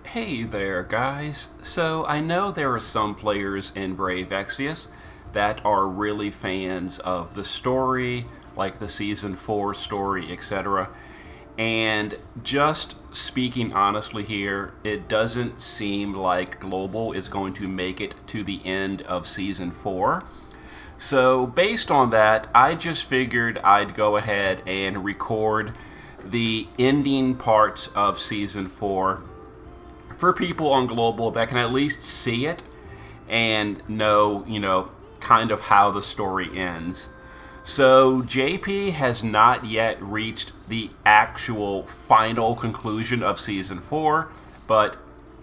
Hey there, guys. So I know there are some players in Brave Exvius that are really fans of the story, like the Season 4 story, etc. And just speaking honestly here, it doesn't seem like Global is going to make it to the end of Season 4. So, based on that, I just figured I'd go ahead and record the ending parts of Season 4 for people on Global that can at least see it and know, kind of how the story ends. So JP has not yet reached the actual final conclusion of Season 4, but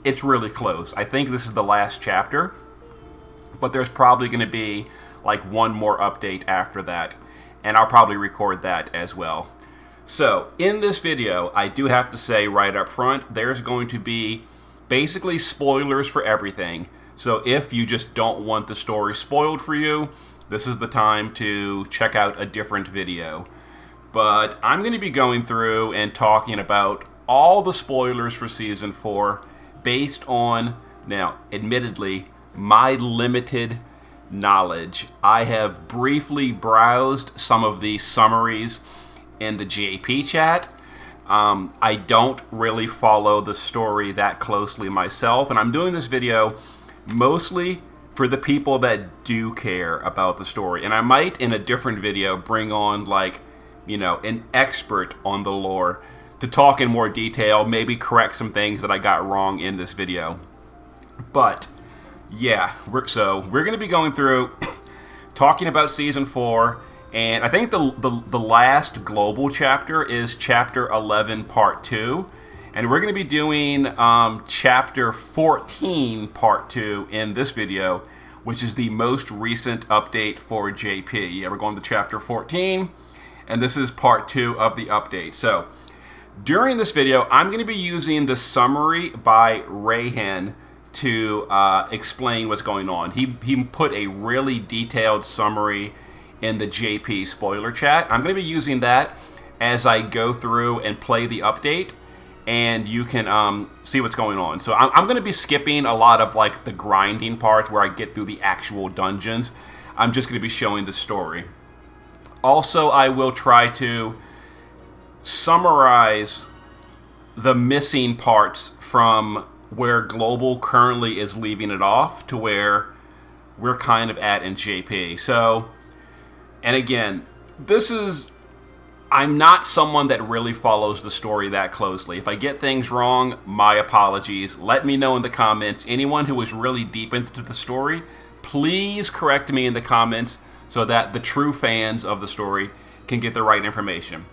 it's really close. I think this is the last chapter, but there's probably going to be like one more update after that, and I'll probably record that as well. So, in this video, I do have to say right up front, there's going to be basically spoilers for everything. So if you just don't want the story spoiled for you, this is the time to check out a different video. But I'm going to be going through and talking about all the spoilers for Season 4 based on, now, admittedly, my limited knowledge. I have briefly browsed some of the summaries in the JP chat. I don't really follow the story that closely myself, and I'm doing this video mostly for the people that do care about the story. And I might, in a different video, bring on, an expert on the lore to talk in more detail, maybe correct some things that I got wrong in this video. But, yeah, we're going to be going through talking about Season 4. And I think the last global chapter is Chapter 11, Part 2. And we're going to be doing Chapter 14, Part 2 in this video, which is the most recent update for JP. Yeah, we're going to Chapter 14, and this is Part 2 of the update. So, during this video, I'm going to be using the summary by Rayhan to explain what's going on. He put a really detailed summary in the JP spoiler chat. I'm going to be using that as I go through and play the update, and you can see what's going on. So I'm going to be skipping a lot of the grinding parts where I get through the actual dungeons. I'm just going to be showing the story. Also, I will try to summarize the missing parts from where Global currently is leaving it off to where we're kind of at in JP. So, and again, I'm not someone that really follows the story that closely. If I get things wrong, my apologies. Let me know in the comments. Anyone who is really deep into the story, please correct me in the comments so that the true fans of the story can get the right information.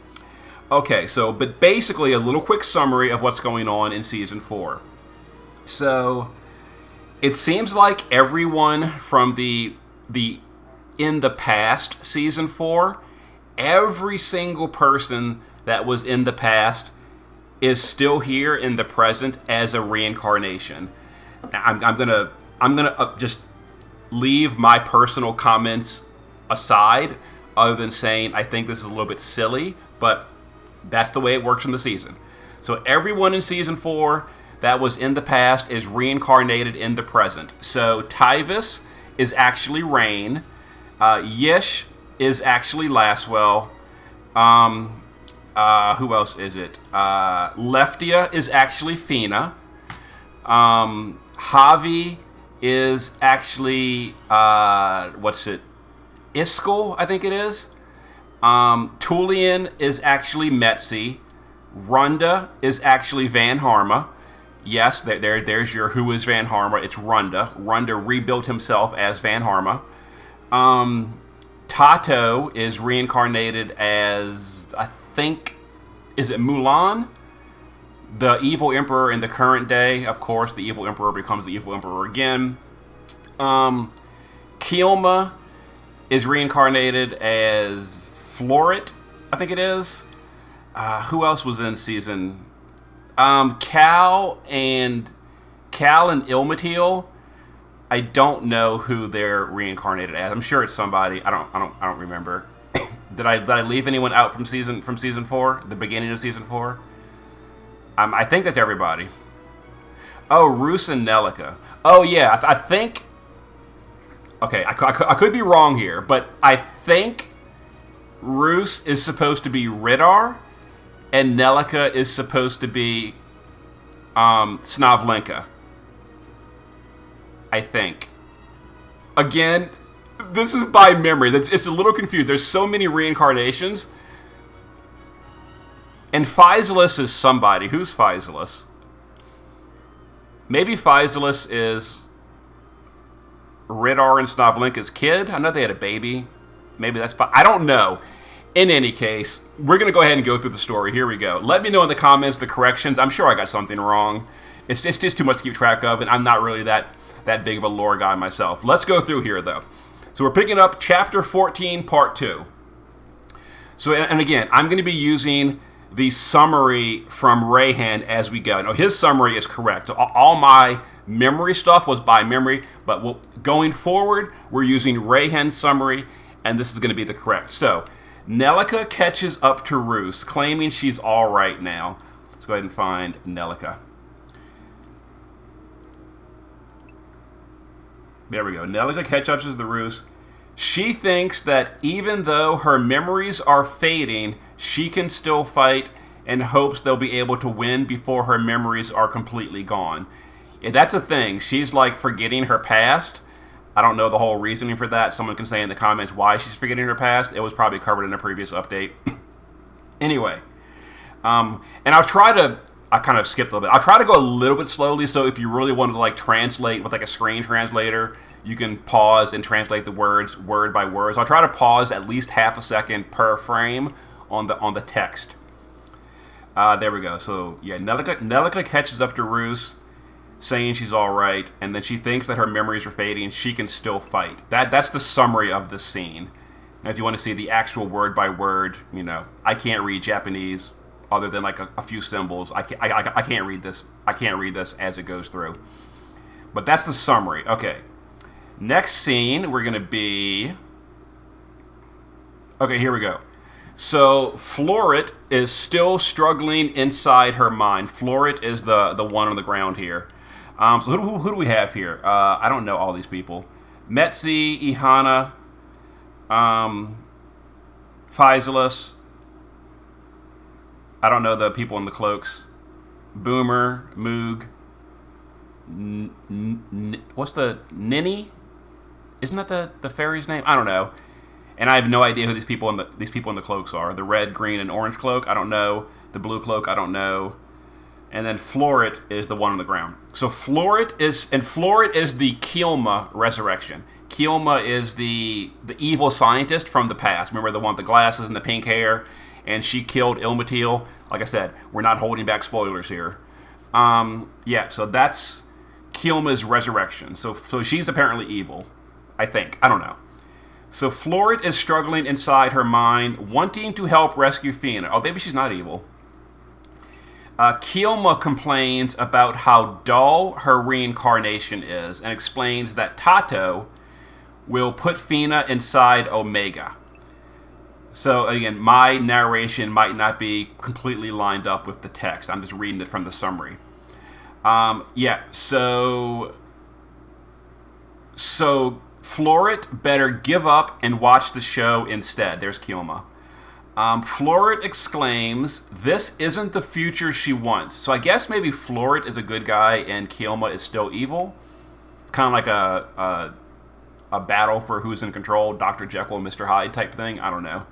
Okay, but basically a little quick summary of what's going on in Season 4. So, it seems like everyone from the in the past Season 4, every single person that was in the past is still here in the present as a reincarnation. I'm gonna just leave my personal comments aside, other than saying I think this is a little bit silly, but that's the way it works in the season. So everyone in Season 4 that was in the past is reincarnated in the present. So Tyvis is actually Rain. Yish is actually Laswell. Who else is it? Leftia is actually Fina. Javi is actually, Iskall, I think it is. Tulian is actually Metzi. Runda is actually Van Harma. Yes, there's your who is Van Harma. It's Runda. Runda rebuilt himself as Van Harma. Tato is reincarnated as, I think, is it Mulan? The evil emperor in the current day. Of course, the evil emperor becomes the evil emperor again. Kilma is reincarnated as Florit, I think it is. Who else was in season? Cal and Ilmatil. I don't know who they're reincarnated as. I'm sure it's somebody. I don't remember. Did I leave anyone out from season 4? The beginning of season 4? I think that's everybody. Oh, Roos and Nelica. Oh, yeah. I think. Okay, I could be wrong here, but I think Roos is supposed to be Ridar, and Nelica is supposed to be Snavlenka. I think. Again, this is by memory. It's a little confused. There's so many reincarnations. And Physalis is somebody. Who's Physalis? Maybe Physalis is Ridar and Snavlenka's kid. I know they had a baby. Maybe that's... I don't know. In any case, we're going to go ahead and go through the story. Here we go. Let me know in the comments the corrections. I'm sure I got something wrong. It's just too much to keep track of, and I'm not really that big of a lore guy myself. Let's go through here, though. So we're picking up Chapter 14, Part 2. So, and again, I'm going to be using the summary from Rayhan as we go. Now, his summary is correct. All my memory stuff was by memory, but going forward, we're using Rayhan's summary, and this is going to be the correct. So, Nelica catches up to Roos, claiming she's all right now. Let's go ahead and find Nelica. There we go. Nelica catches up to the Roos. She thinks that even though her memories are fading, she can still fight and hopes they'll be able to win before her memories are completely gone. Yeah, that's a thing. She's like forgetting her past. I don't know the whole reasoning for that. Someone can say in the comments why she's forgetting her past. It was probably covered in a previous update. Anyway, and I kind of skipped a little bit. I'll try to go a little bit slowly, so if you really wanted to like translate with like a screen translator, you can pause and translate the words word by word. So I'll try to pause at least half a second per frame on the text. There we go. So yeah, Nelica catches up to Roos, saying she's all right, and then she thinks that her memories are fading. She can still fight. That's the summary of the scene. Now, if you want to see the actual word by word, I can't read Japanese other than like a few symbols. I can't read this. I can't read this as it goes through. But that's the summary. Okay. Next scene, we're going to be... Okay, here we go. So, Floret is still struggling inside her mind. Floret is the one on the ground here. So, who do we have here? I don't know all these people. Metzi, Ihana, Physalis. I don't know the people in the cloaks. Boomer, Moog. What's the... Ninny? Isn't that the fairy's name? I don't know. And I have no idea who these people in the cloaks are. The red, green, and orange cloak, I don't know. The blue cloak, I don't know. And then Floret is the one on the ground. So Floret is the Kilma resurrection. Kilma is the evil scientist from the past. Remember the one with the glasses and the pink hair? And she killed Ilmatil. Like I said, we're not holding back spoilers here. Yeah, so that's Kilma's resurrection. So she's apparently evil. I think. I don't know. So Floret is struggling inside her mind, wanting to help rescue Fina. Oh, maybe she's not evil. Kilma complains about how dull her reincarnation is and explains that Tato will put Fina inside Omega. So, again, my narration might not be completely lined up with the text. I'm just reading it from the summary. Yeah, so Floret better give up and watch the show instead. There's Kilma. Floret exclaims, "This isn't the future she wants." So I guess maybe Floret is a good guy and Kilma is still evil. It's kind of like a battle for who's in control, Dr. Jekyll and Mr. Hyde type thing. I don't know.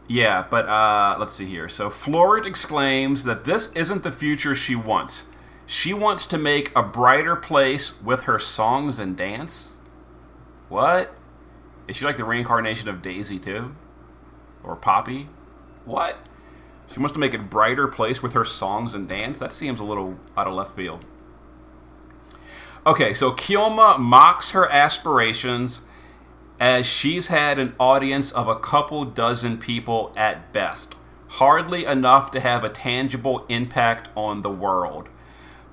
Yeah, but let's see here. So Floret exclaims that this isn't the future she wants. She wants to make a brighter place with her songs and dance. What? Is she like the reincarnation of Daisy too? Or Poppy? What? She wants to make a brighter place with her songs and dance? That seems a little out of left field. Okay, so Kilma mocks her aspirations as she's had an audience of a couple dozen people at best. Hardly enough to have a tangible impact on the world.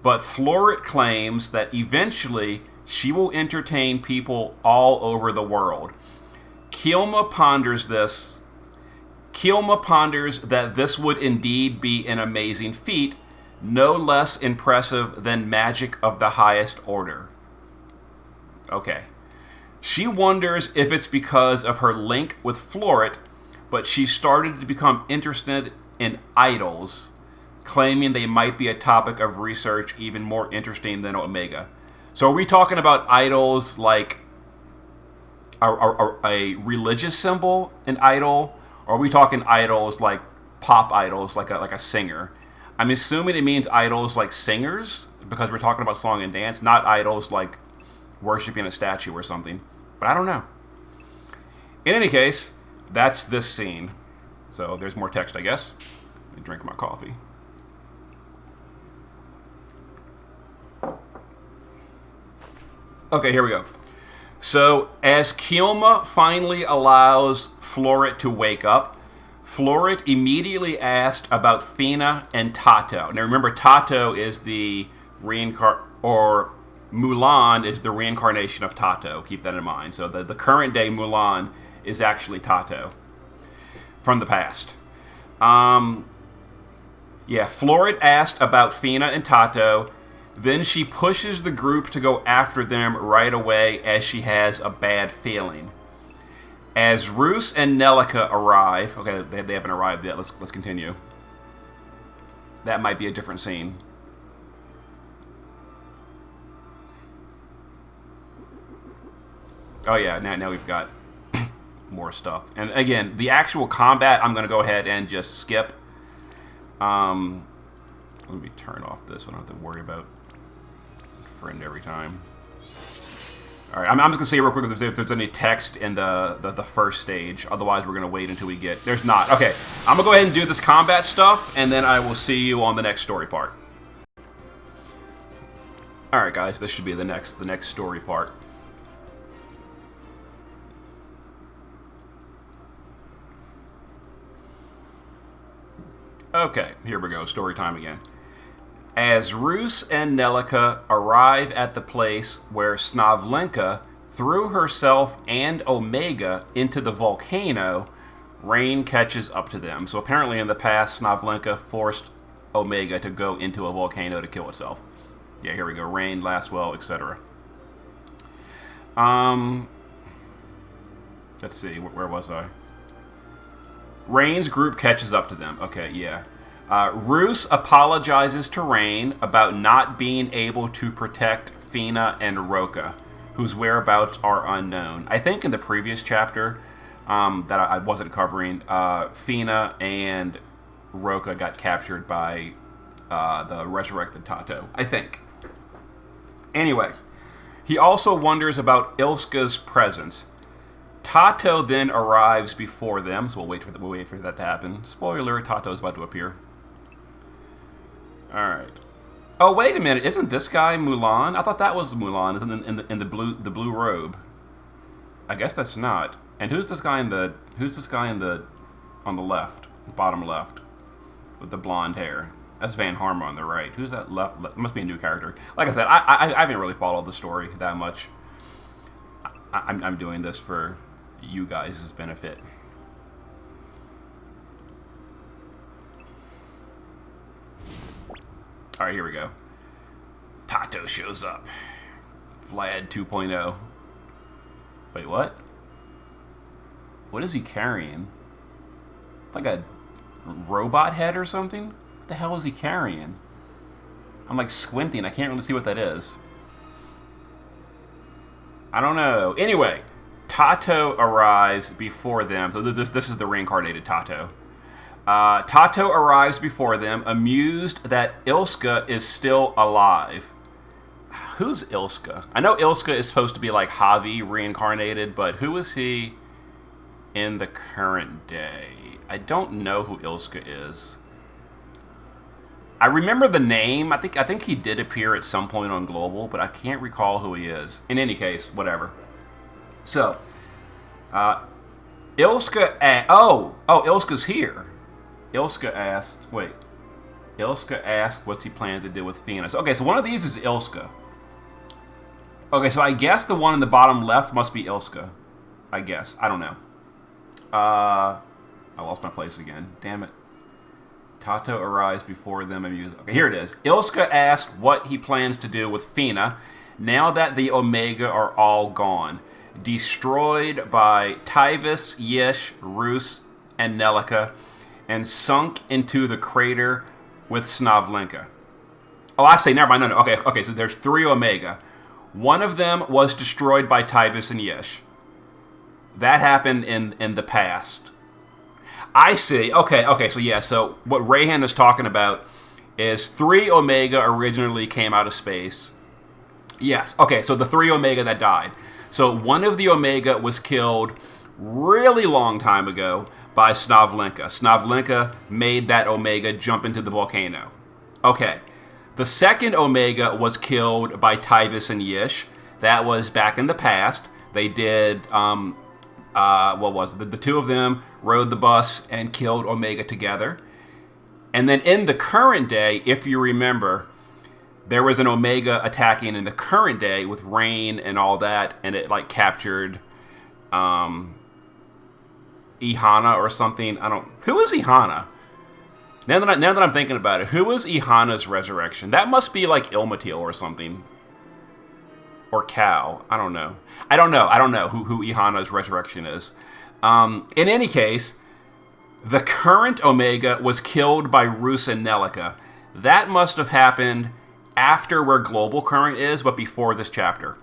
But Floret claims that eventually she will entertain people all over the world. Kilma ponders that this would indeed be an amazing feat, no less impressive than magic of the highest order. Okay. She wonders if it's because of her link with Floret, but she started to become interested in idols, claiming they might be a topic of research even more interesting than Omega. So are we talking about idols like a religious symbol, an idol, or are we talking idols like pop idols, like a singer? I'm assuming it means idols like singers, because we're talking about song and dance, not idols like worshiping a statue or something. But I don't know. In any case, that's this scene. So there's more text, I guess. Let me drink my coffee. Okay, here we go. So as Kilma finally allows Floret to wake up, Floret immediately asked about Fina and Tato. Now remember, Tato is the Mulan is the reincarnation of Tato. Keep that in mind. So the current day Mulan is actually Tato from the past. Floret asked about Fina and Tato. Then she pushes the group to go after them right away as she has a bad feeling. As Roos and Nelica arrive, okay, they haven't arrived yet. Let's continue. That might be a different scene. Oh yeah, now we've got more stuff. And again, the actual combat, I'm going to go ahead and just skip. Let me turn off this one. I don't have to worry about friend every time. All right, I'm just going to say real quick if there's any text in the first stage. Otherwise, we're going to wait until we get... There's not. Okay, I'm going to go ahead and do this combat stuff, and then I will see you on the next story part. All right, guys, this should be the next story part. Okay, here we go. Story time again. As Roos and Nelica arrive at the place where Snavlenka threw herself and Omega into the volcano, Rain catches up to them. So apparently in the past, Snavlenka forced Omega to go into a volcano to kill itself. Yeah, here we go. Rain, Lastwell, etc. Let's see. Where was I? Rain's group catches up to them. Okay, yeah. Roos apologizes to Rain about not being able to protect Fina and Roka, whose whereabouts are unknown. I think in the previous chapter that I wasn't covering, Fina and Roka got captured by the resurrected Tato. I think. Anyway, he also wonders about Ilska's presence. Tato then arrives before them, so we'll wait for that to happen. Spoiler: Tato's about to appear. All right. Oh, wait a minute! Isn't this guy Mulan? I thought that was Mulan. Isn't in the blue robe? I guess that's not. And who's this guy on the left, bottom left, with the blonde hair? That's Van Harma on the right. Who's that left? Must be a new character. Like I said, I haven't really followed the story that much. I'm doing this for you guys' benefit. Alright, here we go. Tato shows up. Vlad 2.0. Wait, what? What is he carrying? It's like a robot head or something? What the hell is he carrying? I'm like squinting. I can't really see what that is. I don't know. Anyway, Tato arrives before them. So this is the reincarnated Tato. Tato arrives before them, amused that Ilska is still alive. Who's Ilska? I know Ilska is supposed to be like Javi reincarnated, but who is he in the current day? I don't know who Ilska is. I remember the name. I think he did appear at some point on Global, but I can't recall who he is. In any case, whatever. So, Ilska... Ilska's here. Ilska asked what's he plans to do with Phoenix. Okay, so one of these is Ilska. Okay, so I guess the one in the bottom left must be Ilska. I guess. I don't know. I lost my place again. Damn it. Tato arrives before them. Okay, here it is. Ilska asks what he plans to do with Fina now that the Omega are all gone. Destroyed by Tyvis, Yish, Rus, and Nelica, and sunk into the crater with Snavlinka. Oh, I say, never mind. No. Okay, so there's 3 Omega. One of them was destroyed by Tyvis and Yish. That happened in the past. I see. Okay, so what Rayhan is talking about is 3 Omega originally came out of space. Yes, okay, so the 3 Omega that died. So one of the Omega was killed really long time ago by Snavlinka. Snavlinka made that Omega jump into the volcano. Okay. The second Omega was killed by Tyvis and Yish. That was back in the past. They did, what was it? The 2 of them rode the bus and killed Omega together. And then in the current day, if you remember, there was an Omega attacking in the current day with rain and all that, and it like captured Ihana or something. Who is Ihana? Now that I'm thinking about it, who was Ihana's resurrection? That must be like Ilmatil or something. Or Cal. I don't know who Ihana's resurrection is. In any case, the current Omega was killed by Rus and Nelica. That must have happened after where Global Current is, but before this chapter.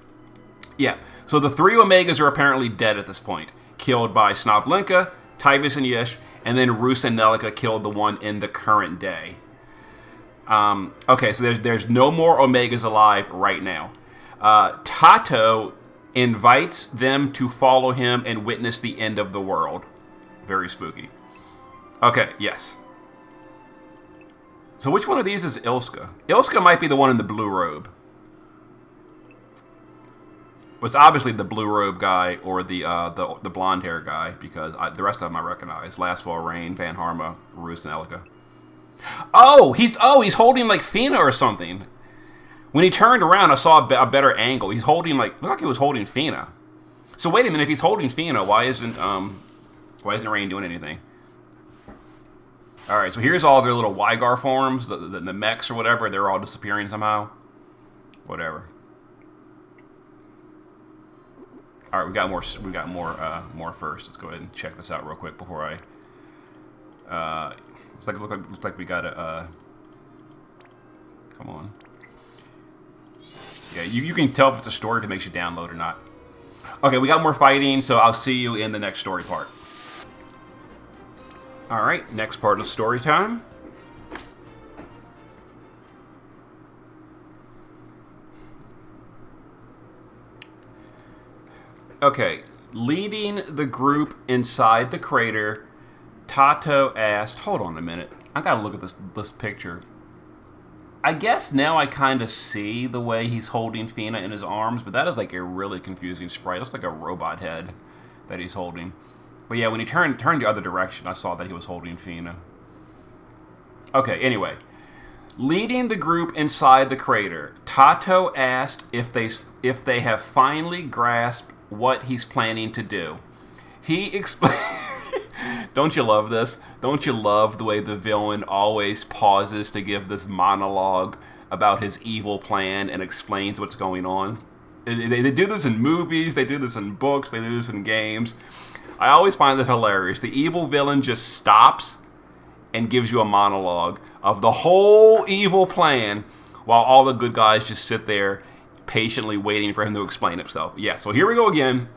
Yeah, so the 3 Omegas are apparently dead at this point. Killed by Snavlinka, Tyvis and Yish, and then Rus and Nelica killed the one in the current day. Okay, so there's no more Omegas alive right now. Tato invites them to follow him and witness the end of the world. Very spooky. Okay, yes. So which one of these is Ilska? Ilska might be the one in the blue robe. It's obviously the blue robe guy or the blonde hair guy, because the rest of them I recognize. Lastfall, Rain, Van Harma, Rus, and Elika. Oh, he's holding like Fina or something. When he turned around, I saw a better angle. He's holding looked like he was holding Fina. So wait a minute, if he's holding Fina, why isn't Rain doing anything? All right, so here's all their little Wygar forms, the mechs or whatever. They're all disappearing somehow. Whatever. All right, we got more first. Let's go ahead and check this out real quick before I. Looks like we got a. Come on. Yeah, you can tell if it's a story if it makes you download or not. Okay, we got more fighting, so I'll see you in the next story part. All right, next part of story time. Okay, leading the group inside the crater, Tato asked, hold on a minute, I gotta look at this picture. I guess now I kind of see the way he's holding Fina in his arms, but that is like a really confusing sprite. It looks like a robot head that he's holding. But yeah, when he turned the other direction, I saw that he was holding Fina. Okay, anyway. Leading the group inside the crater, Tato asked if they have finally grasped what he's planning to do. He explained... Don't you love this? Don't you love the way the villain always pauses to give this monologue about his evil plan and explains what's going on? They do this in movies, they do this in books, they do this in games. I always find that hilarious. The evil villain just stops and gives you a monologue of the whole evil plan while all the good guys just sit there patiently waiting for him to explain himself. Yeah, so here we go again,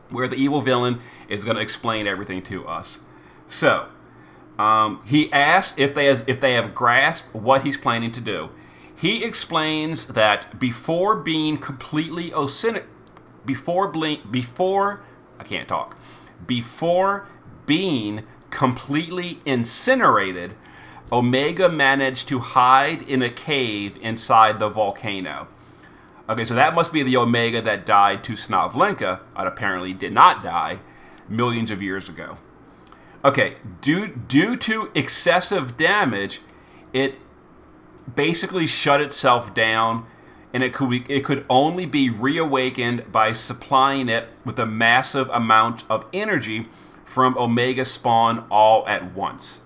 where the evil villain is going to explain everything to us. So, he asked if they have grasped what he's planning to do. He explains that before being completely before being completely incinerated, Omega managed to hide in a cave inside the volcano. Okay, so that must be the Omega that died to Snavlinka, and apparently did not die, millions of years ago. Okay, due to excessive damage, it basically shut itself down, and it could only be reawakened by supplying it with a massive amount of energy from Omega spawn all at once.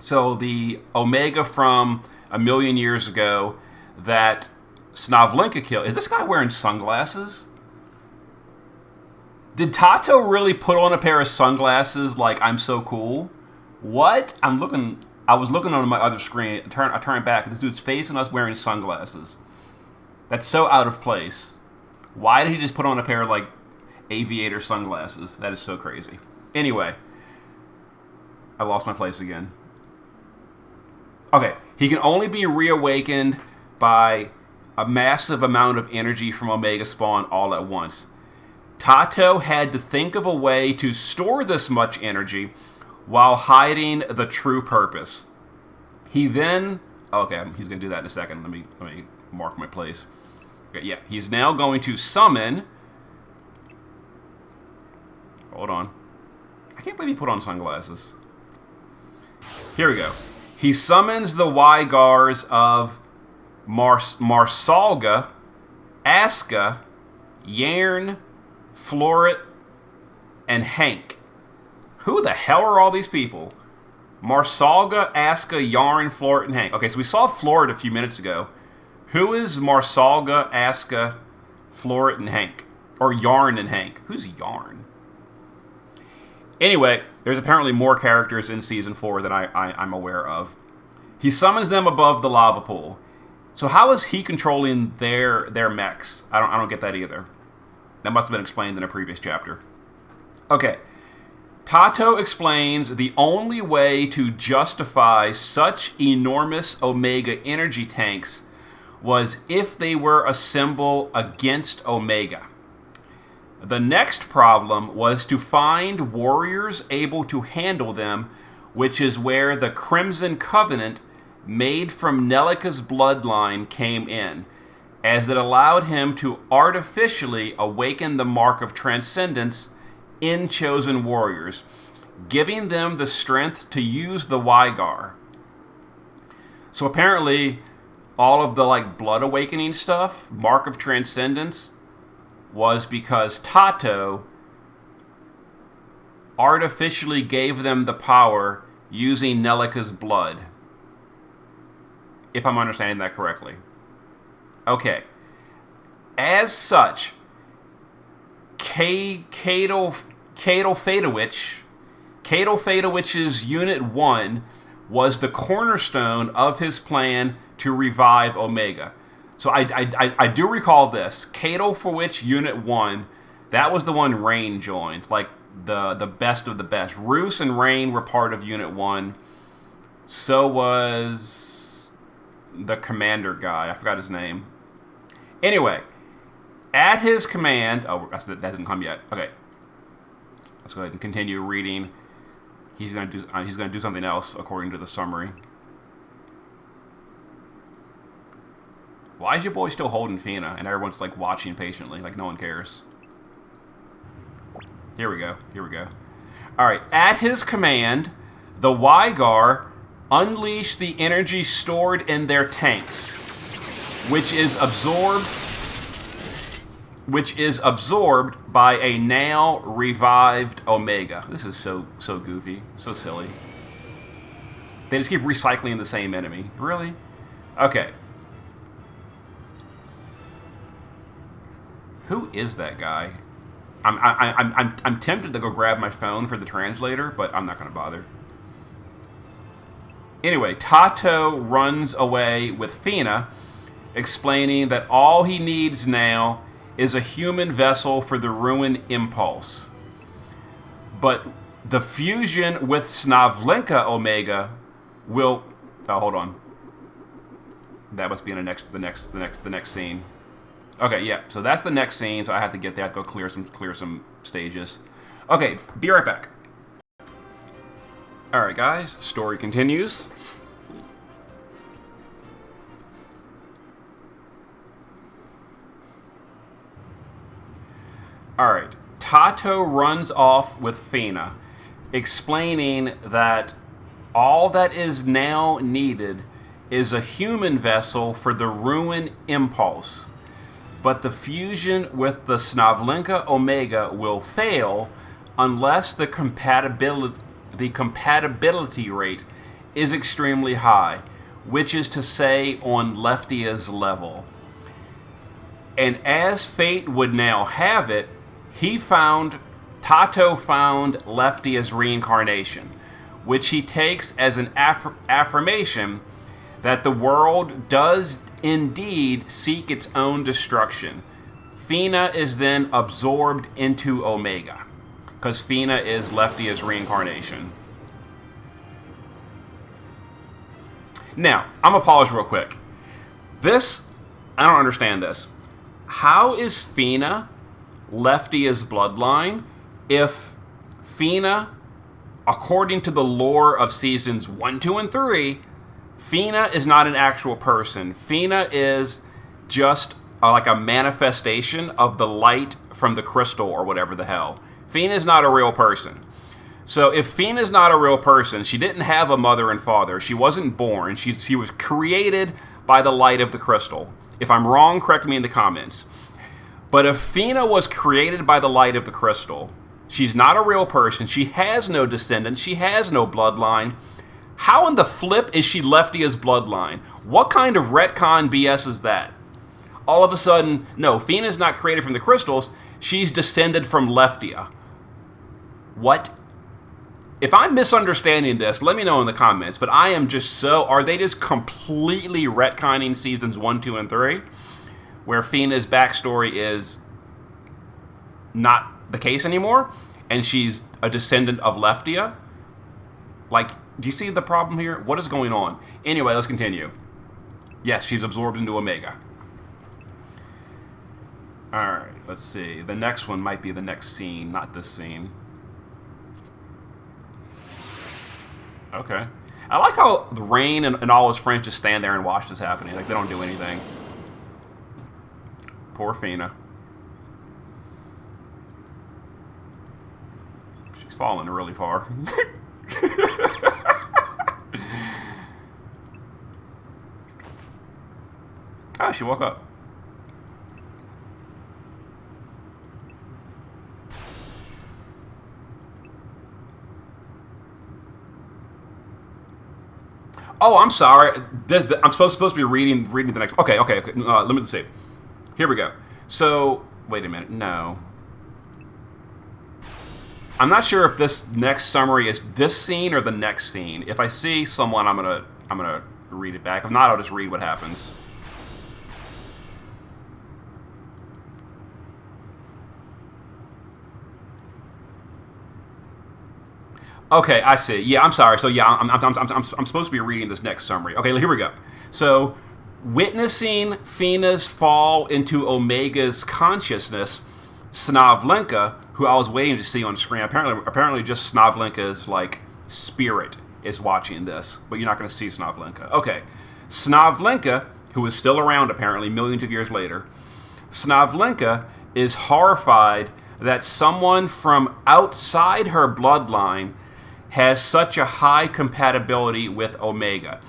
So the Omega from a million years ago that Snavlinka killed. Is this guy wearing sunglasses? Did Tato really put on a pair of sunglasses like I'm so cool? What? I was looking on my other screen. I turned back. This dude's facing us wearing sunglasses. That's so out of place. Why did he just put on a pair of like aviator sunglasses? That is so crazy. Anyway, I lost my place again. Okay, he can only be reawakened by a massive amount of energy from Omega Spawn all at once. Tato had to think of a way to store this much energy while hiding the true purpose. He then... Okay, he's going to do that in a second. Let me mark my place. Okay, yeah, he's now going to summon... Hold on. I can't believe he put on sunglasses. Here we go. He summons the Wygars of Marsalga, Aska, Yarn, Floret, and Hank. Who the hell are all these people? Marsalga, Aska, Yarn, Floret, and Hank. Okay, so we saw Floret a few minutes ago. Who is Marsalga, Aska, Floret, and Hank? Or Yarn and Hank? Who's Yarn? Anyway, there's apparently more characters in Season 4 that I'm aware of. He summons them above the lava pool. So how is he controlling their mechs? I don't get that either. That must have been explained in a previous chapter. Okay. Tato explains the only way to justify such enormous Omega energy tanks was if they were a symbol against Omega. The next problem was to find warriors able to handle them, which is where the Crimson Covenant made from Nelika's bloodline came in, as it allowed him to artificially awaken the mark of transcendence in chosen warriors, giving them the strength to use the Wygar. So apparently, all of the like blood awakening stuff, mark of transcendence, was because Tato artificially gave them the power using Nelika's blood. If I'm understanding that correctly. Okay. As such, Kato Fatowich's Unit 1 was the cornerstone of his plan to revive Omega. So I do recall this. Kato Fatowich's Unit 1, that was the one Rain joined. Like, the best of the best. Roos and Rain were part of Unit 1. So was the commander guy. I forgot his name. Anyway, at his command... Oh, that hasn't come yet. Okay. Let's go ahead and continue reading. He's going to do something else, according to the summary. Why is your boy still holding Fina? And everyone's, like, watching patiently, like no one cares. Here we go. Alright, at his command, the Wygar unleash the energy stored in their tanks, which is absorbed by a now revived Omega. This is so goofy, so silly. They just keep recycling the same enemy. Really? Okay. Who is that guy? I'm tempted to go grab my phone for the translator, but I'm not going to bother. Anyway, Tato runs away with Fina, explaining that all he needs now is a human vessel for the Ruin Impulse. But the fusion with Snavlinka Omega will... Oh, hold on. That must be in the next scene. Okay, yeah. So that's the next scene. So I have to get there. I have to go clear some stages. Okay, be right back. All right, guys. Story continues. All right. Tato runs off with Fina, explaining that all that is now needed is a human vessel for the Ruin Impulse. But the fusion with the Snavlinka Omega will fail unless the compatibility rate is extremely high, which is to say on Leftia's level. And as fate would now have it, Tato found Leftia's reincarnation, which he takes as an affirmation that the world does indeed seek its own destruction. Fina is then absorbed into Omega, because Fina is Leftia's reincarnation. Now, I'm going to pause real quick. I don't understand this. How is Fina Leftia's bloodline if Fina, according to the lore of seasons 1, 2, and 3, Fina is not an actual person. Fina is just like a manifestation of the light from the crystal or whatever the hell. Fina is not a real person. So if Fina is not a real person, she didn't have a mother and father. She wasn't born. She was created by the light of the crystal. If I'm wrong, correct me in the comments. But if Fina was created by the light of the crystal, she's not a real person. She has no descendants. She has no bloodline. How in the flip is she Leftia's bloodline? What kind of retcon BS is that? All of a sudden, no, Fina's not created from the crystals. She's descended from Leftia. What? If I'm misunderstanding this, let me know in the comments. But I am just are they just completely retconning seasons 1, 2, and 3? Where Fina's backstory is not the case anymore? And she's a descendant of Leftia? Like, do you see the problem here? What is going on? Anyway, let's continue. Yes, she's absorbed into Omega. Alright, let's see. The next one might be the next scene, not this scene. Okay. I like how Rain and all his friends just stand there and watch this happening. Like, they don't do anything. Poor Fina. She's fallen really far. Ah, she woke up. Oh, I'm sorry. I'm supposed to be reading the next. Okay. Let me see. Here we go. So, wait a minute. No, I'm not sure if this next summary is this scene or the next scene. If I see someone, I'm gonna read it back. If not, I'll just read what happens. Okay, I see. Yeah, I'm sorry. So yeah, I'm supposed to be reading this next summary. Okay, here we go. So, witnessing Fina's fall into Omega's consciousness, Snavlenka, who I was waiting to see on screen, apparently just Snavlenka's like spirit is watching this, but you're not going to see Snavlenka. Okay, Snavlenka, who is still around apparently millions of years later, Snavlenka is horrified that someone from outside her bloodline has such a high compatibility with Omega,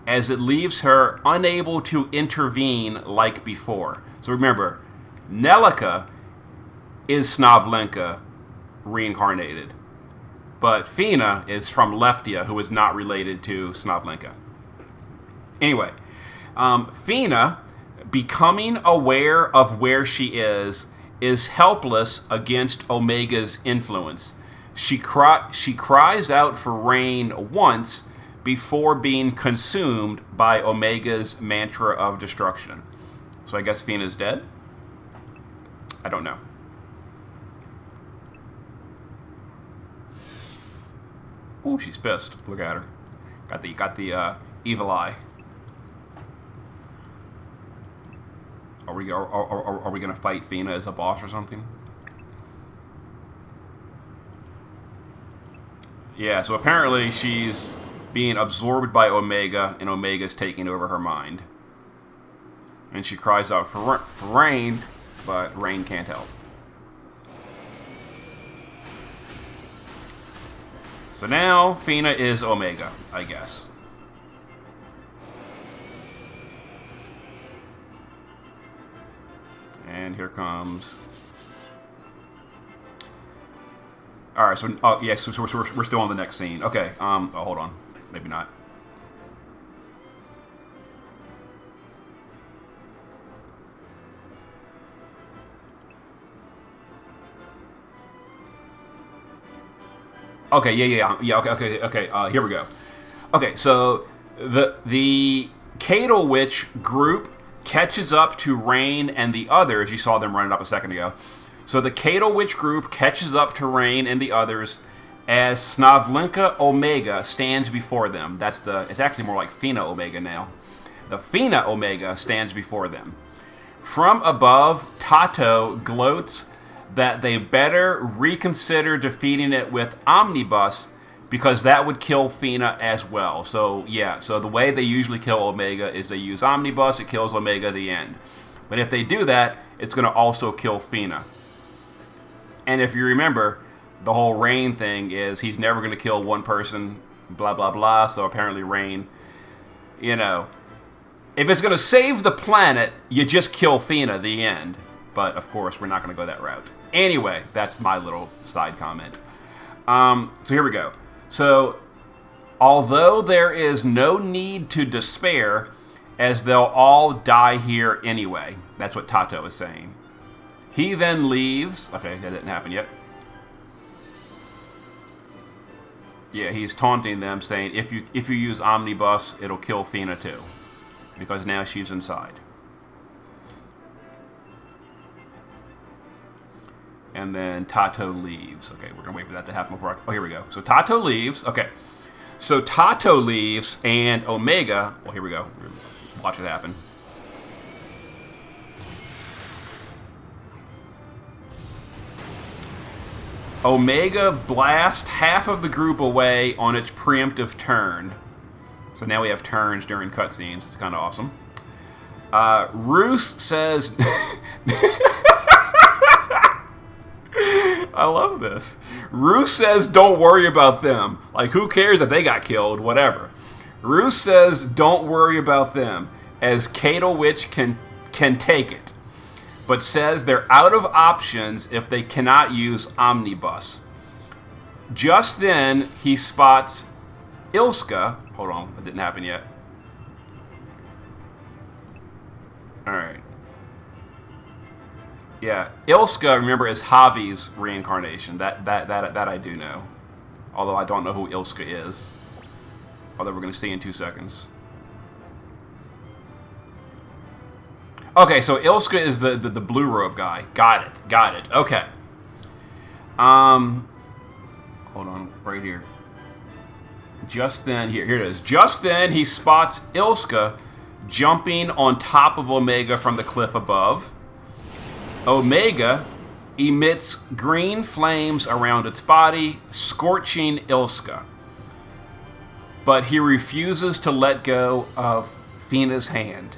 as it leaves her unable to intervene like before. So remember, Nelika is Snavlenka reincarnated, but Fina is from Leftia, who is not related to Snavlenka. Anyway, Fina, becoming aware of where she is helpless against Omega's influence. She cries out for rain once before being consumed by Omega's mantra of destruction. So I guess Fina's dead? I don't know. Ooh, she's pissed. Look at her. Got the evil eye. Are we gonna fight Fina as a boss or something? Yeah, so apparently she's being absorbed by Omega, and Omega's taking over her mind. And she cries out for rain, but rain can't help. So now Fina is Omega, I guess. And here comes. All right, so we're still on the next scene. Okay. Oh, hold on. Maybe not. Okay, yeah. Okay. Here we go. Okay, so the Cadal Witch group catches up to Rain and the others. You saw them running up a second ago. So the Cadal Witch group catches up to Rain and the others as Snavlinka Omega stands before them. It's actually more like Fina Omega now. The Fina Omega stands before them. From above, Tato gloats that they better reconsider defeating it with Omnibus because that would kill Fina as well. So the way they usually kill Omega is they use Omnibus, it kills Omega at the end. But if they do that, it's going to also kill Fina. And if you remember, the whole Rain thing is he's never going to kill one person, blah, blah, blah. So apparently Rain, if it's going to save the planet, you just kill Fina, the end. But, of course, we're not going to go that route. Anyway, that's my little side comment. So here we go. So, although there is no need to despair, as they'll all die here anyway. That's what Tato is saying. He then leaves. Okay, that didn't happen yet. Yeah, he's taunting them, saying, if you use Omnibus, it'll kill Fina too. Because now she's inside. And then Tato leaves. Okay, we're going to wait for that to happen before here we go. So Tato leaves. Okay. So Tato leaves and Omega... Well, here we go. Watch it happen. Omega blasts half of the group away on its preemptive turn. So now we have turns during cutscenes. It's kind of awesome. Roos says... I love this. Roos says, don't worry about them. Like, who cares that they got killed? Whatever. Roos says, don't worry about them, as Cadal Witch can take it. But says they're out of options if they cannot use Omnibus. Just then, he spots Ilska. Hold on, that didn't happen yet. Alright. Yeah, Ilska, remember, is Javi's reincarnation. That I do know. Although I don't know who Ilska is. Although we're going to see in 2 seconds. Okay, so Ilska is the blue robe guy. Got it. Okay. Hold on, right here. Just then, here it is. Just then, he spots Ilska jumping on top of Omega from the cliff above. Omega emits green flames around its body, scorching Ilska. But he refuses to let go of Fina's hand.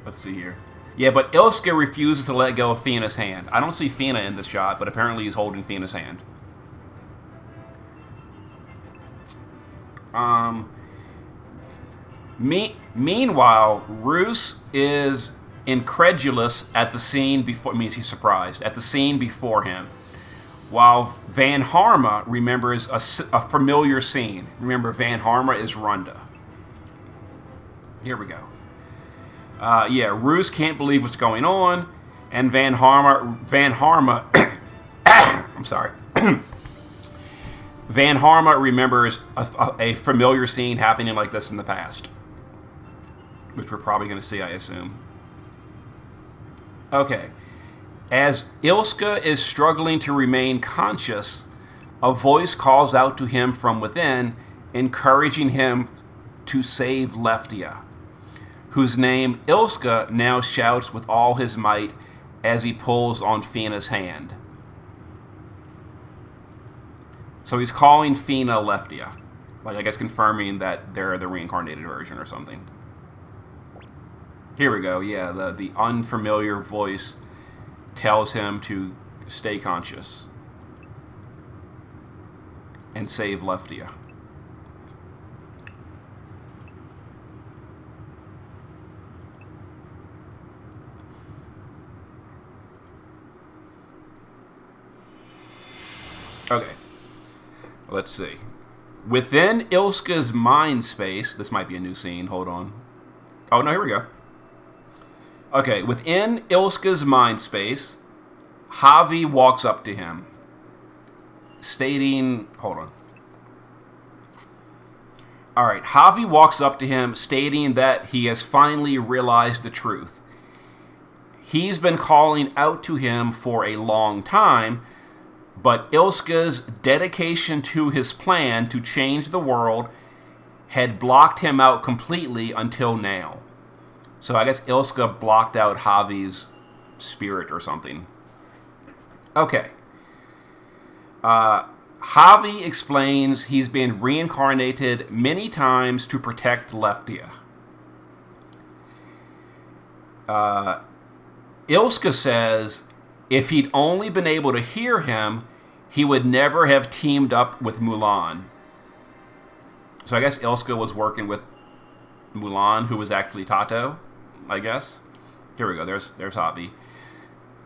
Let's see here. Yeah, but Ilska refuses to let go of Fina's hand. I don't see Fina in this shot, but apparently he's holding Fina's hand. Meanwhile, Roos is incredulous at the scene before. It means he's surprised at the scene before him, while Van Harma remembers a familiar scene. Remember, Van Harma is Runda. Here we go. Roos can't believe what's going on, and Van Harma I'm sorry. Van Harma remembers a familiar scene happening like this in the past, which we're probably going to see, I assume. Okay. As Ilska is struggling to remain conscious, a voice calls out to him from within, encouraging him to save Leftia, whose name Ilska now shouts with all his might as he pulls on Fina's hand. So he's calling Fina Leftia, like I guess confirming that they're the reincarnated version or something. Here we go, yeah, the unfamiliar voice tells him to stay conscious and save Leftia. Okay, let's see. Within Ilska's mind space, this might be a new scene, hold on. Oh, no, here we go. Okay, within Ilska's mind space, Javi walks up to him, stating, hold on. All right, Javi walks up to him, stating that he has finally realized the truth. He's been calling out to him for a long time, but Ilska's dedication to his plan to change the world had blocked him out completely until now. So I guess Ilska blocked out Javi's spirit or something. Okay. Javi explains he's been reincarnated many times to protect Leftia. Ilska says if he'd only been able to hear him, he would never have teamed up with Mulan. So I guess Ilska was working with Mulan, who was actually Tato, I guess. Here we go. There's Javi.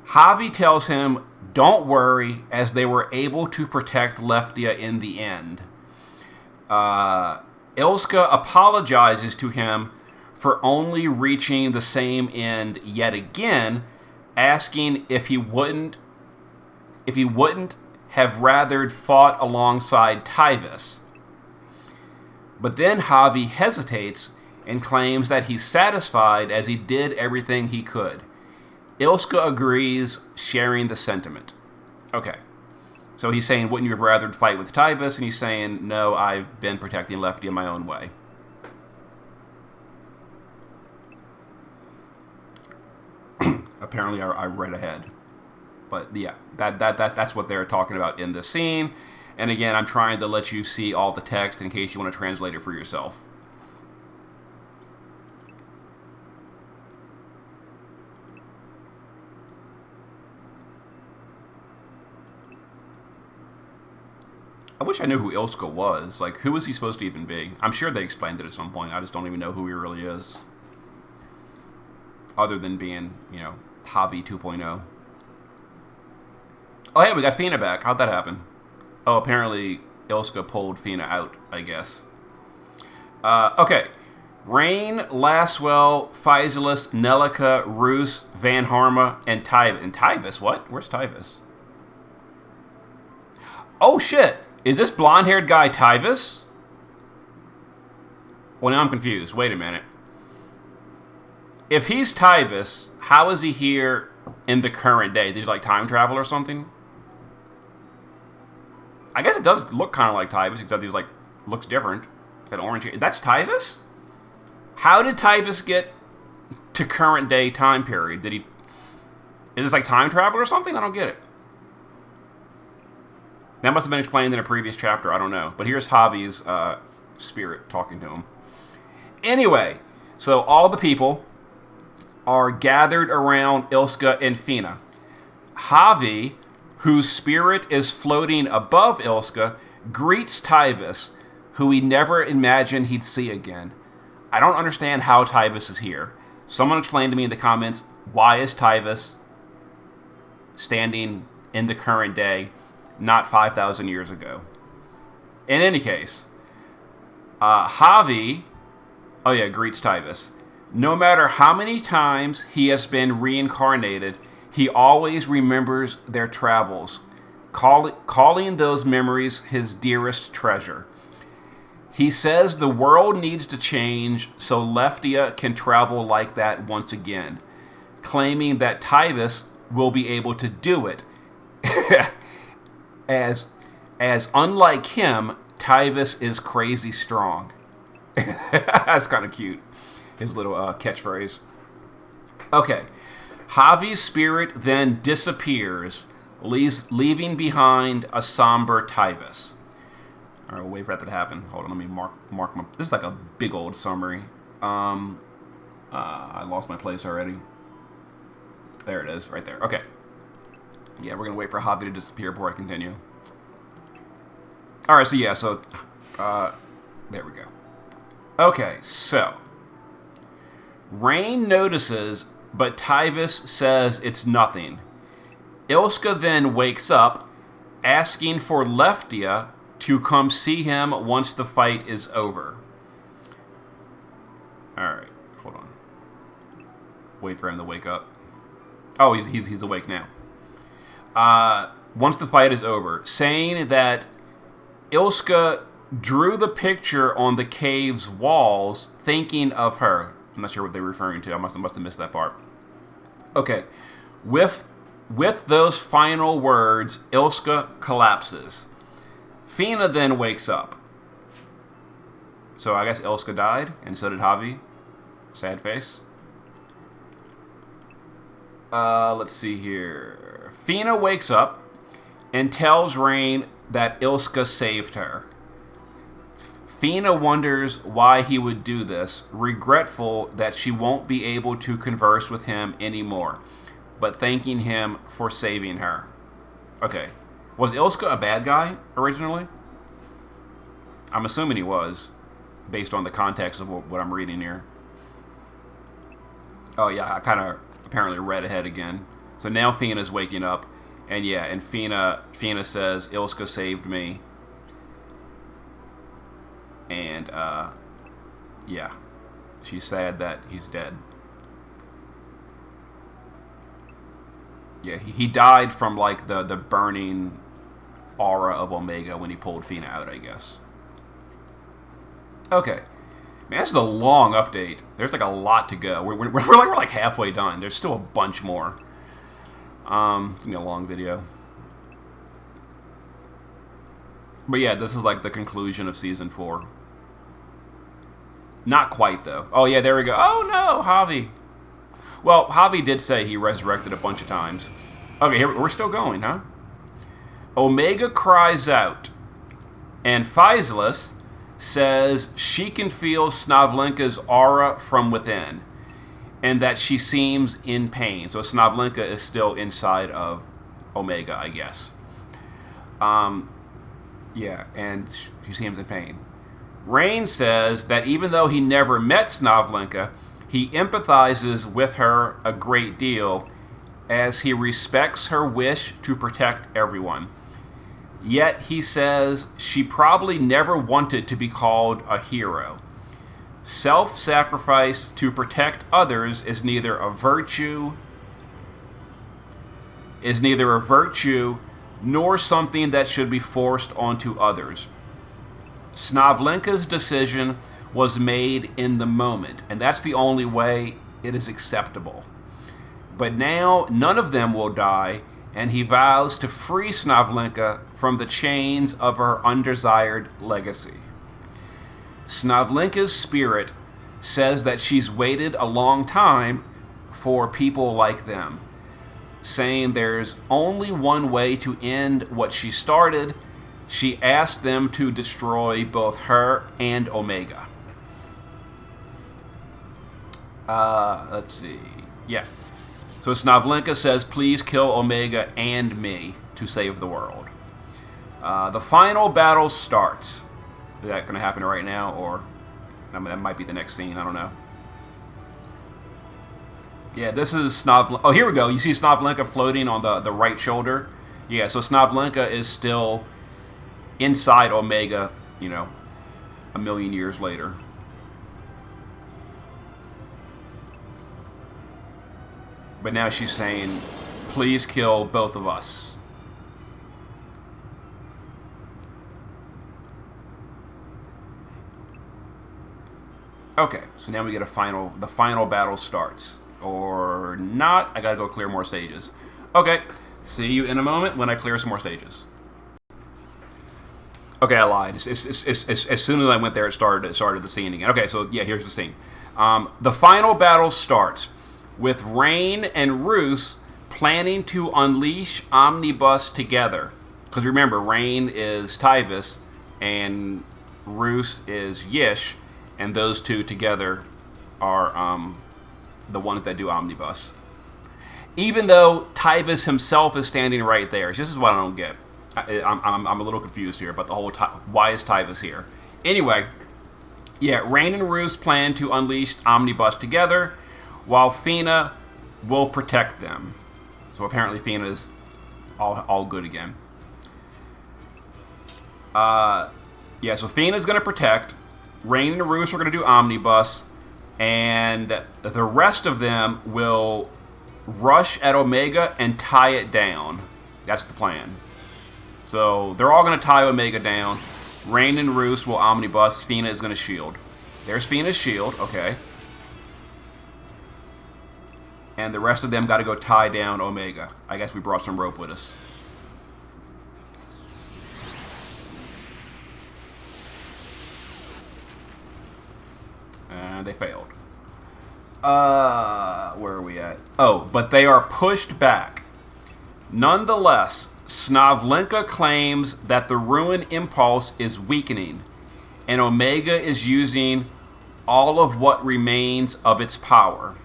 Javi tells him, don't worry, as they were able to protect Leftia in the end. Ilska apologizes to him for only reaching the same end yet again, asking if he wouldn't have rather fought alongside Tyvis. But then Javi hesitates and claims that he's satisfied as he did everything he could. Ilska agrees, sharing the sentiment. Okay. So he's saying, wouldn't you have rather fight with Tyvis? And he's saying, no, I've been protecting Lefty in my own way. Apparently I read ahead. But yeah, that's what they're talking about in this scene. And again, I'm trying to let you see all the text in case you want to translate it for yourself. I wish I knew who Ilska was. Like, who is he supposed to even be? I'm sure they explained it at some point. I just don't even know who he really is. Other than being, Javi 2.0. Oh, hey, we got Fina back. How'd that happen? Oh, apparently Ilska pulled Fina out, I guess. Okay. Rain, Laswell, Physalis, Nelica, Roos, Van Harma, and Tyvis. And Tyvis? What? Where's Tyvis? Oh, shit. Is this blonde-haired guy Tyvis? Well, now I'm confused. Wait a minute. If he's Tyvis, how is he here in the current day? Did he, time travel or something? I guess it does look kind of like Tyvis, except he's, looks different. Got orange hair. That's Tyvis? How did Tyvis get to current day time period? Is this, time travel or something? I don't get it. That must have been explained in a previous chapter. I don't know. But here's Javi's spirit talking to him. Anyway, so all the people are gathered around Ilska and Fina. Javi, whose spirit is floating above Ilska, greets Tyvis, who he never imagined he'd see again. I don't understand how Tyvis is here. Someone explain to me in the comments, why is Tyvis standing in the current day, not 5,000 years ago? In any case, Javi, greets Tyvis. No matter how many times he has been reincarnated, he always remembers their travels, calling those memories his dearest treasure. He says the world needs to change so Leftia can travel like that once again, claiming that Tyvis will be able to do it. As unlike him, Tyvis is crazy strong. That's kind of cute. His little catchphrase. Okay. Javi's spirit then disappears, leaving behind a somber Tyvis. All right, we'll wait for that to happen. Hold on, let me mark my... This is like a big old summary. I lost my place already. There it is, right there. Okay. Yeah, we're going to wait for Javi to disappear before I continue. All right, so there we go. Okay, so Rain notices, but Tyvis says it's nothing. Ilska then wakes up, asking for Leftia to come see him once the fight is over. Alright, hold on. Wait for him to wake up. Oh, he's awake now. Once the fight is over, saying that Ilska drew the picture on the cave's walls, thinking of her. I'm not sure what they're referring to. I must have missed that part. Okay. With those final words, Ilska collapses. Fina then wakes up. So I guess Ilska died, and so did Javi. Sad face. Let's see here. Fina wakes up and tells Rain that Ilska saved her. Fina wonders why he would do this, regretful that she won't be able to converse with him anymore, but thanking him for saving her. Okay. Was Ilska a bad guy originally? I'm assuming he was, based on the context of what I'm reading here. Oh, yeah, I kind of apparently read ahead again. So now Fina's waking up, and yeah, and Fina says, Ilska saved me. And, yeah, she's sad that he's dead. Yeah, he died from, like, the burning aura of Omega when he pulled Fina out, I guess. Okay. Man, this is a long update. There's, like, a lot to go. We're like halfway done. There's still a bunch more. It's going to be a long video. But yeah, this is, like, the conclusion of Season 4. Not quite, though. Oh, yeah, there we go. Oh, no, Javi. Well, Javi did say he resurrected a bunch of times. Okay, here we're still going, huh? Omega cries out, and Physalis says she can feel Snavlenka's aura from within, and that she seems in pain. So Snavlenka is still inside of Omega, I guess. Yeah, and she seems in pain. Rain says that even though he never met Snavlenka, he empathizes with her a great deal as he respects her wish to protect everyone. Yet he says she probably never wanted to be called a hero. Self-sacrifice to protect others is neither a virtue nor something that should be forced onto others. Snavlenka's decision was made in the moment, and that's the only way it is acceptable. But now none of them will die, and he vows to free Snavlenka from the chains of her undesired legacy. Snavlenka's spirit says that she's waited a long time for people like them, saying there's only one way to end what she started. She asked them to destroy both her and Omega. Let's see. Yeah. So Snavlenka says, please kill Omega and me to save the world. The final battle starts. Is that going to happen right now? Or that might be the next scene. I don't know. Yeah, this is Snavlenka. Oh, here we go. You see Snavlenka floating on the right shoulder. Yeah, so Snavlenka is still inside Omega, you know, a million years later. But now she's saying, please kill both of us. Okay, so now we get the final battle starts. Or not, I gotta go clear more stages. Okay, see you in a moment when I clear some more stages. Okay, I lied. As soon as I went there, it started the scene again. Okay, so yeah, here's the scene. The final battle starts with Rain and Roos planning to unleash Omnibus together. Because remember, Rain is Tyvis and Roos is Yish, and those two together are the ones that do Omnibus. Even though Tyvis himself is standing right there. This is what I don't get. I'm a little confused here about the whole why is Tyvis here? Anyway, yeah, Rain and Roos plan to unleash Omnibus together, while Fina will protect them. So apparently Fina's all good again. Yeah, so Fina's going to protect. Rain and Roos are going to do Omnibus, and the rest of them will rush at Omega and tie it down. That's the plan. So they're all going to tie Omega down. Rain and Roost will omnibus. Fina is going to shield. There's Fina's shield. Okay. And the rest of them got to go tie down Omega. I guess we brought some rope with us. And they failed. Where are we at? Oh, but they are pushed back. Nonetheless, Snavlinka claims that the Ruin Impulse is weakening, and Omega is using all of what remains of its power.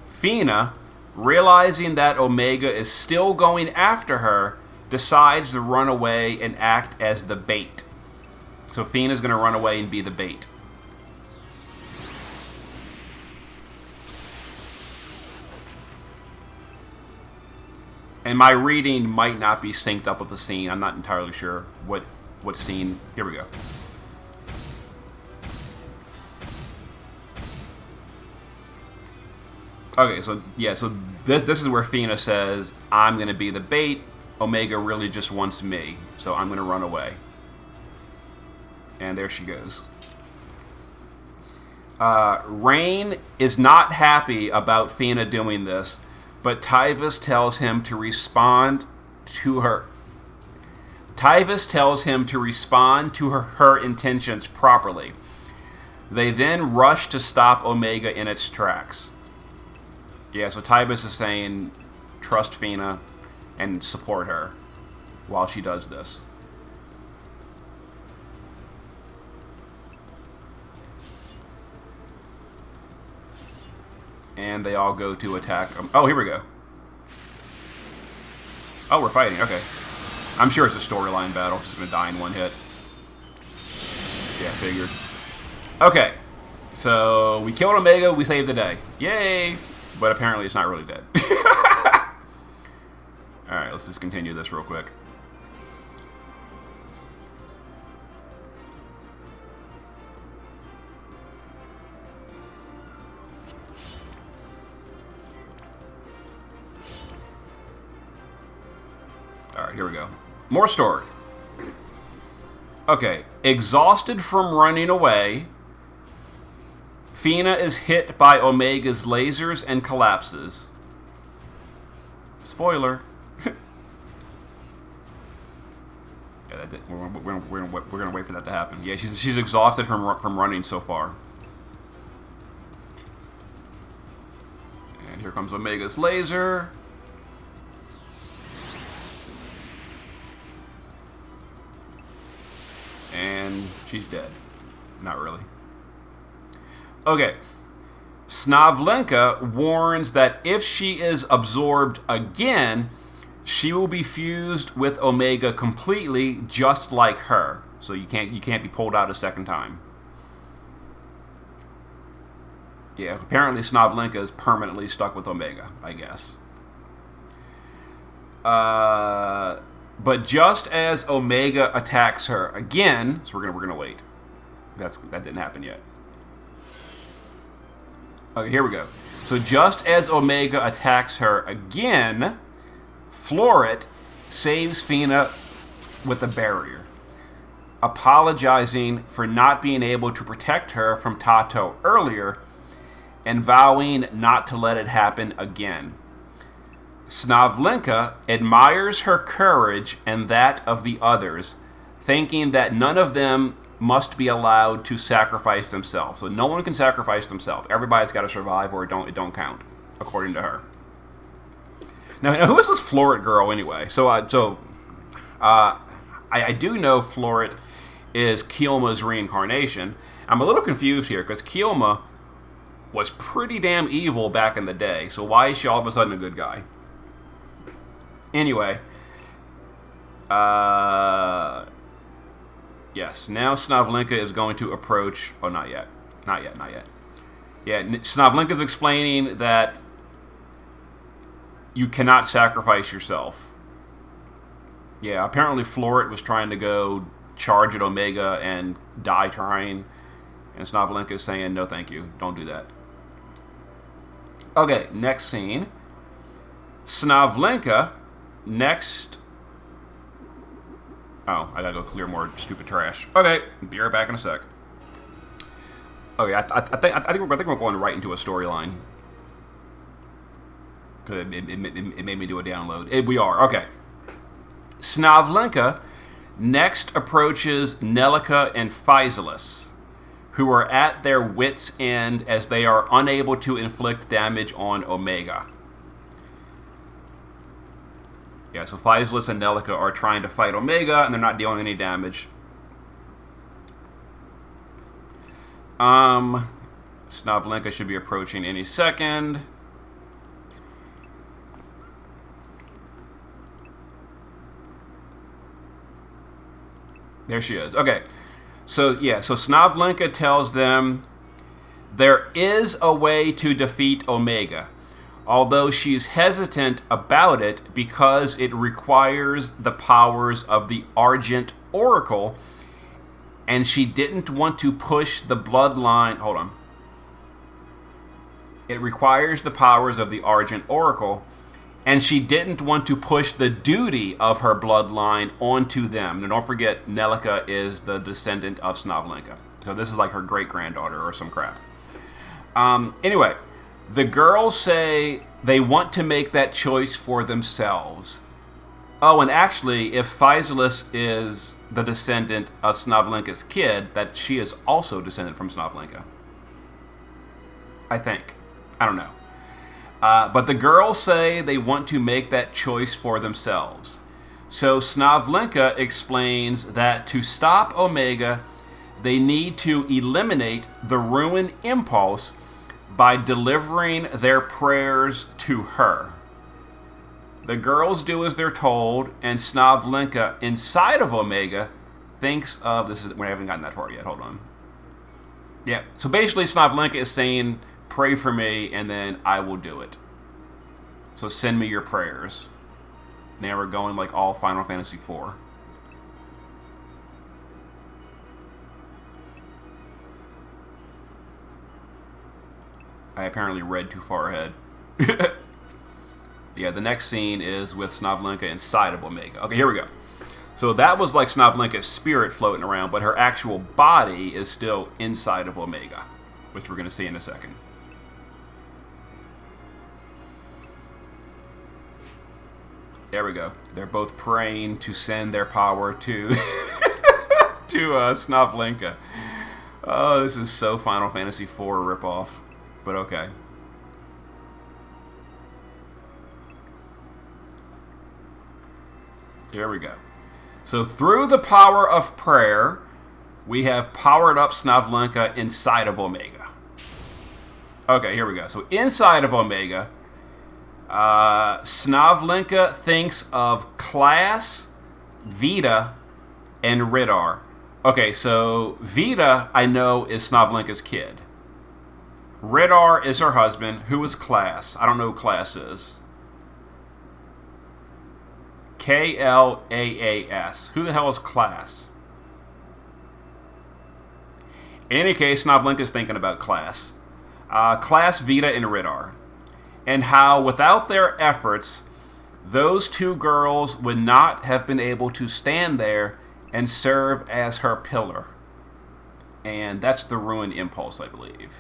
Fina, realizing that Omega is still going after her, decides to run away and act as the bait. So Fina's going to run away and be the bait. And my reading might not be synced up with the scene. I'm not entirely sure what scene. Here we go. Okay, so yeah, so this is where Fina says, I'm going to be the bait. Omega really just wants me, so I'm going to run away. And there she goes. Rain is not happy about Fina doing this, but Tyvis tells him to respond to her. Tyvis tells him to respond to her intentions properly. They then rush to stop Omega in its tracks. Yeah, so Tyvis is saying, trust Fina and support her while she does this. And they all go to attack. Oh, here we go. Oh, we're fighting. Okay. I'm sure it's a storyline battle. Just going to die in one hit. Yeah, figured. Okay. So, we killed Omega. We saved the day. Yay! But apparently it's not really dead. Alright, let's just continue this real quick. Alright, here we go. More story. Okay. Exhausted from running away, Fina is hit by Omega's lasers and collapses. Spoiler. Yeah, we're gonna wait for that to happen. Yeah, she's exhausted from running so far. And here comes Omega's laser. And she's dead. Not really. Okay. Snavlinka warns that if she is absorbed again, she will be fused with Omega completely, just like her. So you can't be pulled out a second time. Yeah, apparently Snavlinka is permanently stuck with Omega, I guess. But just as Omega attacks her again, so we're gonna wait. That didn't happen yet. Okay, here we go. So just as Omega attacks her again, Floret saves Fina with a barrier, apologizing for not being able to protect her from Tato earlier, and vowing not to let it happen again. Snavlinka admires her courage and that of the others, thinking that none of them must be allowed to sacrifice themselves. So no one can sacrifice themselves. Everybody's got to survive, or it don't count, according to her. Now who is this Floret girl anyway? I do know Floret is Kielma's reincarnation. I'm a little confused here because Kielma was pretty damn evil back in the day. So why is she all of a sudden a good guy? Anyway, yes, now Snavlinka is going to approach... Oh, not yet. Not yet. Yeah, Snavlinka is explaining that you cannot sacrifice yourself. Yeah, apparently Floret was trying to go charge at Omega and die trying. And Snavlinka is saying, no thank you, don't do that. Okay, next scene. Snavlinka, next... Oh, I gotta go clear more stupid trash. Okay, be right back in a sec. Okay, I think we're going right into a storyline. Cause it made me do a download. We are okay. Snavlenka next approaches Nelica and Physalis, who are at their wits' end as they are unable to inflict damage on Omega. Yeah, so Physalis and Nelica are trying to fight Omega, and they're not dealing any damage. Snavlenka should be approaching any second. There she is. Okay. So Snavlenka tells them there is a way to defeat Omega, although she's hesitant about it because it requires the powers of the Argent Oracle, and she didn't want to push the bloodline. Hold on. It requires the powers of the Argent Oracle, and she didn't want to push the duty of her bloodline onto them. Now, don't forget, Nelica is the descendant of Snavlenka. So this is like her great-granddaughter or some crap. Anyway, the girls say they want to make that choice for themselves. Oh, and actually, if Physalis is the descendant of Snavlenka's kid, that she is also descendant from Snavlenka. I think. I don't know. But the girls say they want to make that choice for themselves. So Snavlenka explains that to stop Omega, they need to eliminate the ruin impulse by delivering their prayers to her. The girls do as they're told, and Snavlenka, inside of Omega, thinks of... we haven't gotten that far yet. Hold on. Yeah, so basically Snavlenka is saying, pray for me, and then I will do it. So send me your prayers. Now we're going like all Final Fantasy IV. I apparently read too far ahead. Yeah, the next scene is with Snavlenka inside of Omega. Okay, here we go. So that was like Snavlenka's spirit floating around, but her actual body is still inside of Omega, which we're going to see in a second. There we go. They're both praying to send their power to Snavlenka. Oh, this is so Final Fantasy IV ripoff, but okay. Here we go. So through the power of prayer, we have powered up Snavlenka inside of Omega. Okay, here we go. So inside of Omega, Snavlenka thinks of Class, Vita, and Ridar. Okay, so Vita, I know, is Snavlenka's kid. Ridar is her husband. Who is Class? I don't know who Class is. Klaas. Who the hell is Class? In any case, Snavlenka is thinking about Class. Class, Vita, and Ridar. And how, without their efforts, those two girls would not have been able to stand there and serve as her pillar. And that's the ruin impulse, I believe.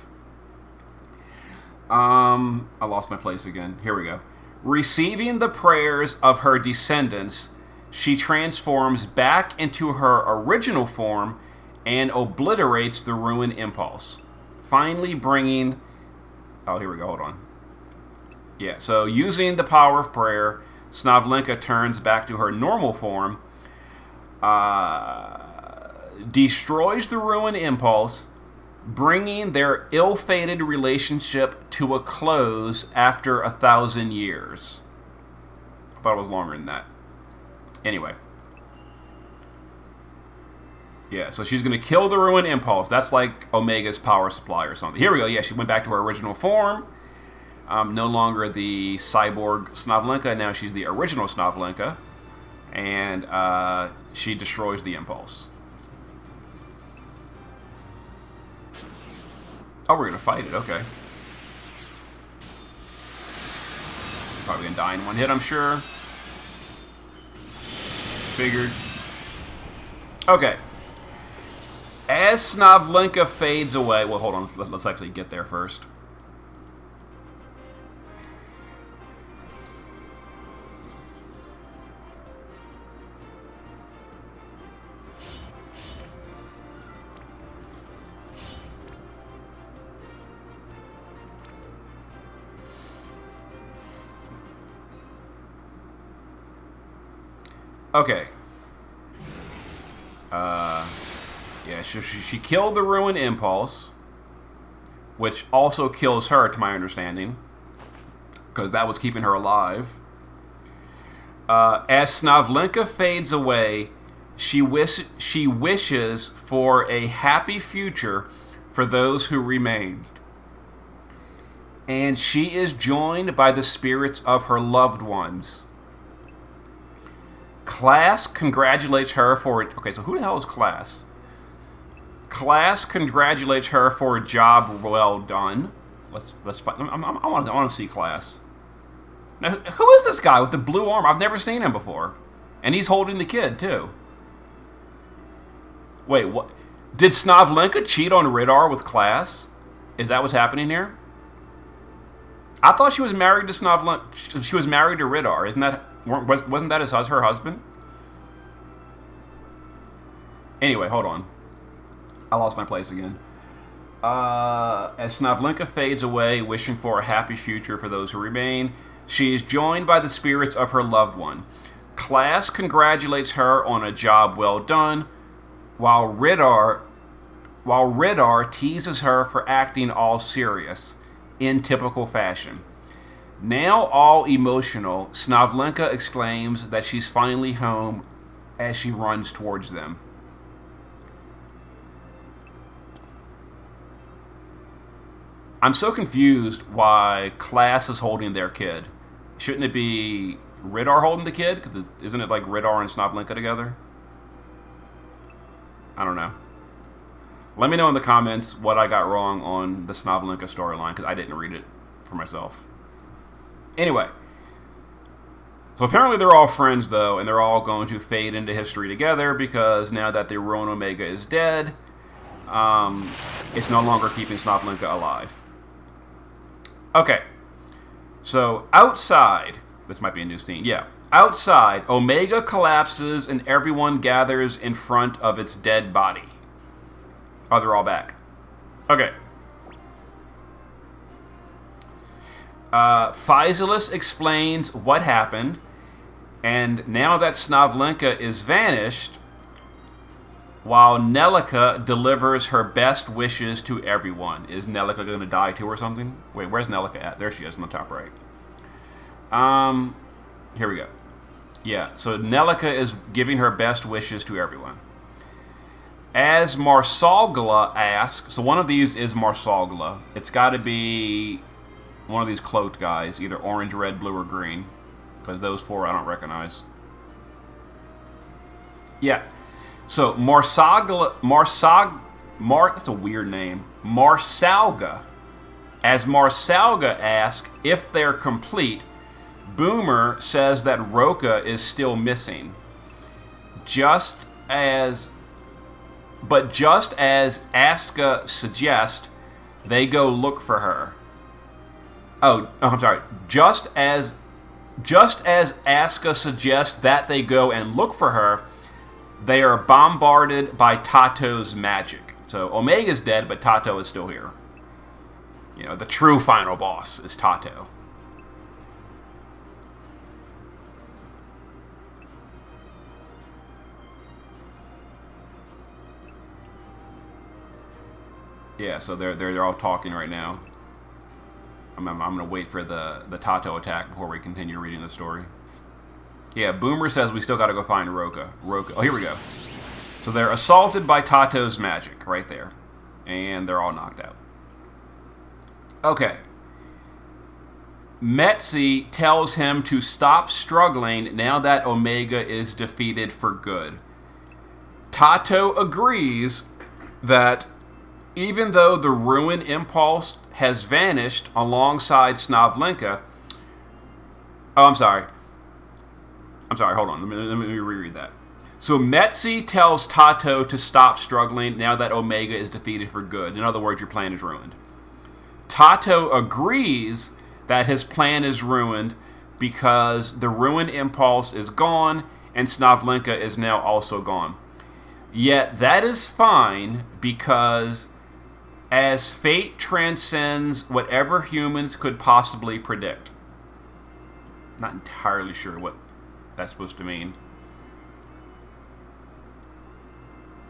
I lost my place again. Here we go. Receiving the prayers of her descendants, she transforms back into her original form and obliterates the ruin impulse, finally bringing... Oh, here we go. Hold on. Yeah, so using the power of prayer, Snavlenka turns back to her normal form, destroys the ruin impulse, bringing their ill-fated relationship to a close after 1,000 years. I thought it was longer than that. Anyway. Yeah, so she's going to kill the ruin impulse. That's like Omega's power supply or something. Here we go. Yeah, she went back to her original form. No longer the cyborg Snavlenka. Now she's the original Snavlenka. And she destroys the impulse. Oh, we're going to fight it. Okay. Probably going to die in one hit, I'm sure. Figured. Okay. As Snavlinka fades away... Well, hold on. Let's actually get there first. Okay. Yeah, she killed the Ruin Impulse, which also kills her, to my understanding, because that was keeping her alive. As Snavlinka fades away, she wishes for a happy future for those who remained. And she is joined by the spirits of her loved ones. Class congratulates her for it. Okay, so who the hell is Class? Class congratulates her for a job well done. Let's find. I want to see Class. Now, who is this guy with the blue arm? I've never seen him before, and he's holding the kid too. Wait, what? Did Snavlinka cheat on Ridar with Class? Is that what's happening here? I thought she was married to Snavlinka. She was married to Ridar. Isn't that? Wasn't that her husband? Anyway, hold on. I lost my place again. As Snavlinka fades away, wishing for a happy future for those who remain, she is joined by the spirits of her loved one. Class congratulates her on a job well done, while Ridar teases her for acting all serious, in typical fashion. Now all emotional, Snavlinka exclaims that she's finally home as she runs towards them. I'm so confused why Class is holding their kid. Shouldn't it be Ridar holding the kid? Because isn't it like Ridar and Snavlinka together? I don't know. Let me know in the comments what I got wrong on the Snavlinka storyline, because I didn't read it for myself. Anyway, so apparently they're all friends, though, and they're all going to fade into history together because now that the Ruin Omega is dead, it's no longer keeping Snavlinka alive. Okay, so outside, this might be a new scene, yeah. Outside, Omega collapses and everyone gathers in front of its dead body. Oh, they're all back. Okay. Physalis explains what happened, and now that Snavlinka is vanished, while Nelica delivers her best wishes to everyone. Is Nelica going to die too or something? Wait, where's Nelica at? There she is on the top right. Here we go. Yeah, so Nelica is giving her best wishes to everyone. As Marsalgla asks, so one of these is Marsalgla. It's got to be one of these cloaked guys, either orange, red, blue, or green, because those four I don't recognize. Yeah, so that's a weird name. Marsalga. As Marsalga asks if they're complete, Boomer says that Roka is still missing. Just as Aska suggests, they go look for her. Oh, I'm sorry. Just as Aska suggests that they go and look for her, they are bombarded by Tato's magic. So Omega's dead, but Tato is still here. You know, the true final boss is Tato. Yeah, so they're all talking right now. I'm gonna wait for the Tato attack before we continue reading the story. Yeah, Boomer says we still gotta go find Roka. Oh, here we go. So they're assaulted by Tato's magic right there, and they're all knocked out. Okay. Metzi tells him to stop struggling now that Omega is defeated for good. Tato agrees that even though the Ruin Impulse has vanished alongside Snavlinka... Oh, I'm sorry, hold on. Let me reread that. So Metzi tells Tato to stop struggling now that Omega is defeated for good. In other words, your plan is ruined. Tato agrees that his plan is ruined because the ruin impulse is gone and Snavlinka is now also gone. Yet that is fine because as fate transcends whatever humans could possibly predict. Not entirely sure what that's supposed to mean.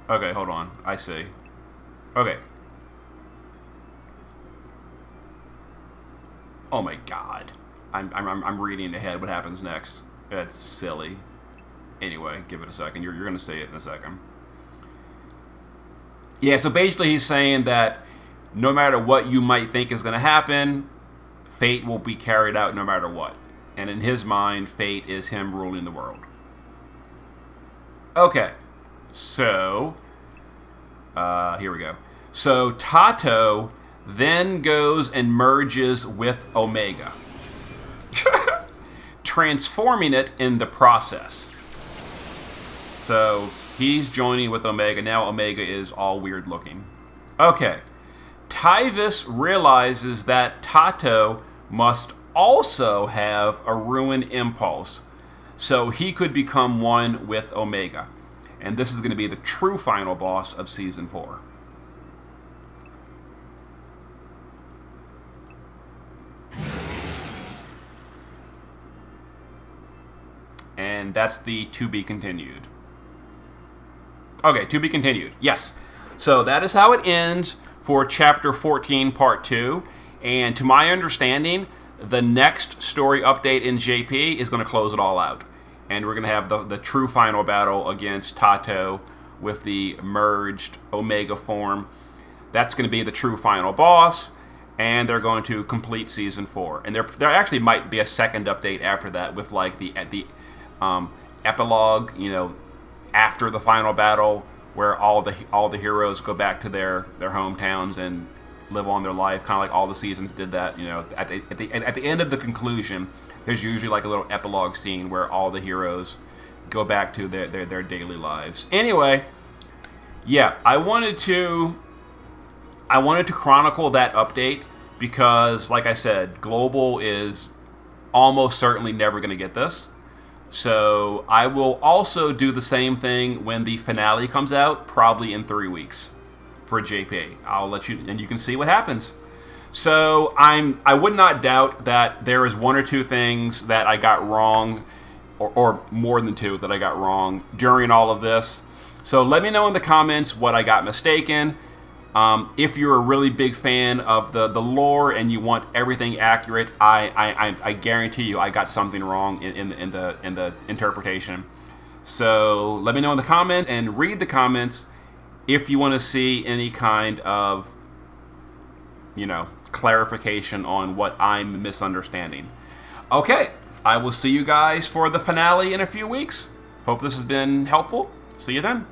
Okay, hold on. I see. Okay. Oh my god. I'm reading ahead. What happens next? That's silly. Anyway, give it a second. You're going to say it in a second. Yeah, so basically he's saying that no matter what you might think is going to happen, fate will be carried out no matter what. And in his mind, fate is him ruling the world. Okay. So, here we go. So, Tato then goes and merges with Omega, transforming it in the process. So, he's joining with Omega. Now Omega is all weird looking. Okay. Tyvis realizes that Tato must also have a ruin impulse, so he could become one with Omega. And this is going to be the true final boss of Season 4. And that's the to be continued. Okay, to be continued. Yes. So that is how it ends for Chapter 14, Part 2. And to my understanding, the next story update in JP is going to close it all out. And we're going to have the true final battle against Tato with the merged Omega form. That's going to be the true final boss, and they're going to complete Season 4. And there actually might be a second update after that with like the epilogue, you know, after the final battle, where all the heroes go back to their hometowns and live on their life, kind of like all the seasons did that. You know, at the end of the conclusion, there's usually like a little epilogue scene where all the heroes go back to their daily lives. Anyway, yeah, I wanted to chronicle that update because, like I said, Global is almost certainly never going to get this. So I will also do the same thing when the finale comes out, probably in 3 weeks for JP. I'll let you, and you can see what happens. So I would not doubt that there is one or two things that I got wrong, or more than two that I got wrong during all of this. So let me know in the comments what I got mistaken. If you're a really big fan of the lore and you want everything accurate, I guarantee you I got something wrong in the interpretation. So let me know in the comments, and read the comments if you want to see any kind of, you know, clarification on what I'm misunderstanding. Okay, I will see you guys for the finale in a few weeks. Hope this has been helpful. See you then.